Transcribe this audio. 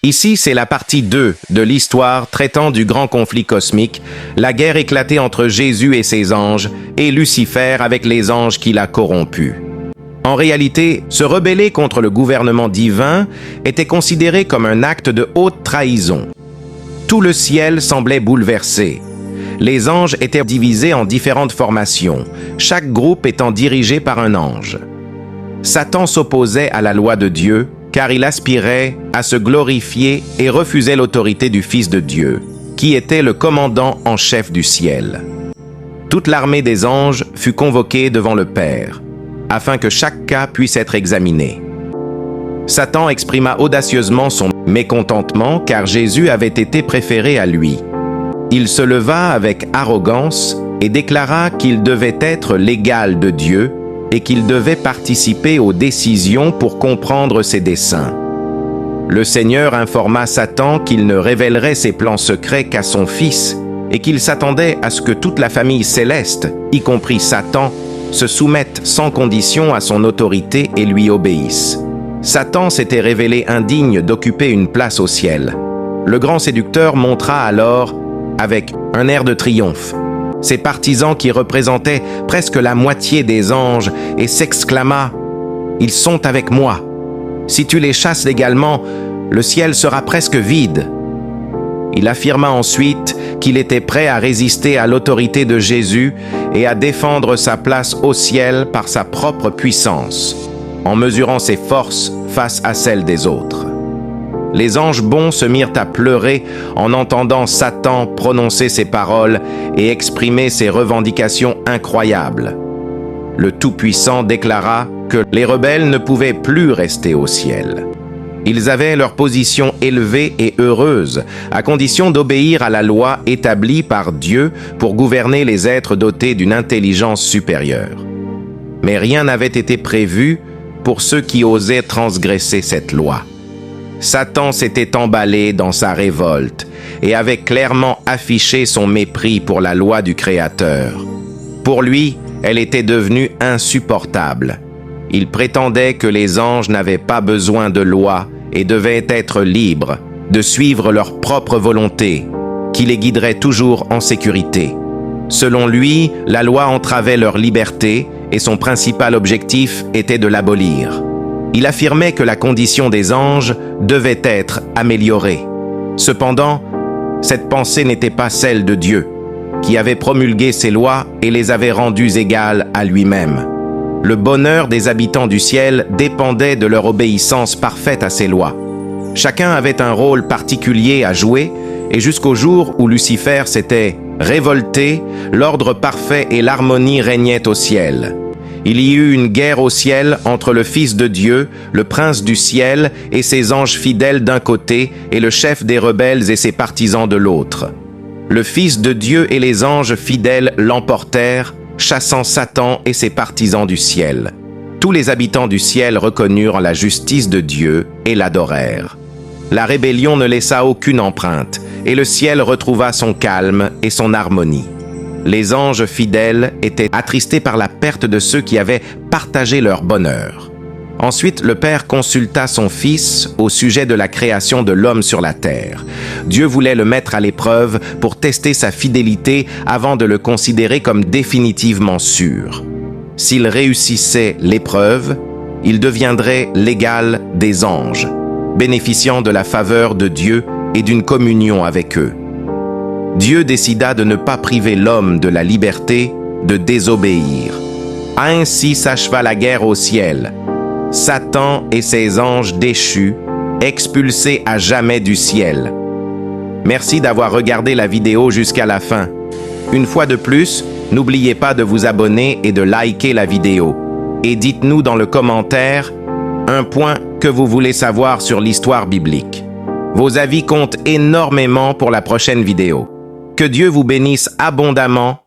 Ici, c'est la partie 2 de l'histoire traitant du grand conflit cosmique, la guerre éclatée entre Jésus et ses anges, et Lucifer avec les anges qu'il a corrompus. En réalité, se rebeller contre le gouvernement divin était considéré comme un acte de haute trahison. Tout le ciel semblait bouleversé. Les anges étaient divisés en différentes formations, chaque groupe étant dirigé par un ange. Satan s'opposait à la loi de Dieu, car il aspirait à se glorifier et refusait l'autorité du Fils de Dieu, qui était le commandant en chef du ciel. Toute l'armée des anges fut convoquée devant le Père, afin que chaque cas puisse être examiné. Satan exprima audacieusement son mécontentement, car Jésus avait été préféré à lui. Il se leva avec arrogance et déclara qu'il devait être l'égal de Dieu, et qu'il devait participer aux décisions pour comprendre ses desseins. Le Seigneur informa Satan qu'il ne révélerait ses plans secrets qu'à son Fils et qu'il s'attendait à ce que toute la famille céleste, y compris Satan, se soumette sans condition à son autorité et lui obéisse. Satan s'était révélé indigne d'occuper une place au ciel. Le grand séducteur montra alors, avec un air de triomphe, ses partisans qui représentaient presque la moitié des anges et s'exclama « Ils sont avec moi. Si tu les chasses légalement, le ciel sera presque vide. » Il affirma ensuite qu'il était prêt à résister à l'autorité de Jésus et à défendre sa place au ciel par sa propre puissance, en mesurant ses forces face à celles des autres. Les anges bons se mirent à pleurer en entendant Satan prononcer ces paroles et exprimer ses revendications incroyables. Le Tout-Puissant déclara que les rebelles ne pouvaient plus rester au ciel. Ils avaient leur position élevée et heureuse, à condition d'obéir à la loi établie par Dieu pour gouverner les êtres dotés d'une intelligence supérieure. Mais rien n'avait été prévu pour ceux qui osaient transgresser cette loi. Satan s'était emballé dans sa révolte et avait clairement affiché son mépris pour la loi du Créateur. Pour lui, elle était devenue insupportable. Il prétendait que les anges n'avaient pas besoin de loi et devaient être libres de suivre leur propre volonté, qui les guiderait toujours en sécurité. Selon lui, la loi entravait leur liberté et son principal objectif était de l'abolir. Il affirmait que la condition des anges devait être améliorée. Cependant, cette pensée n'était pas celle de Dieu, qui avait promulgué ses lois et les avait rendues égales à lui-même. Le bonheur des habitants du ciel dépendait de leur obéissance parfaite à ses lois. Chacun avait un rôle particulier à jouer, et jusqu'au jour où Lucifer s'était révolté, l'ordre parfait et l'harmonie régnaient au ciel. Il y eut une guerre au ciel entre le Fils de Dieu, le Prince du ciel, et ses anges fidèles d'un côté, et le chef des rebelles et ses partisans de l'autre. Le Fils de Dieu et les anges fidèles l'emportèrent, chassant Satan et ses partisans du ciel. Tous les habitants du ciel reconnurent la justice de Dieu et l'adorèrent. La rébellion ne laissa aucune empreinte, et le ciel retrouva son calme et son harmonie. Les anges fidèles étaient attristés par la perte de ceux qui avaient partagé leur bonheur. Ensuite, le Père consulta son Fils au sujet de la création de l'homme sur la terre. Dieu voulait le mettre à l'épreuve pour tester sa fidélité avant de le considérer comme définitivement sûr. S'il réussissait l'épreuve, il deviendrait l'égal des anges, bénéficiant de la faveur de Dieu et d'une communion avec eux. Dieu décida de ne pas priver l'homme de la liberté de désobéir. Ainsi s'acheva la guerre au ciel. Satan et ses anges déchus, expulsés à jamais du ciel. Merci d'avoir regardé la vidéo jusqu'à la fin. Une fois de plus, n'oubliez pas de vous abonner et de liker la vidéo. Et dites-nous dans le commentaire un point que vous voulez savoir sur l'histoire biblique. Vos avis comptent énormément pour la prochaine vidéo. Que Dieu vous bénisse abondamment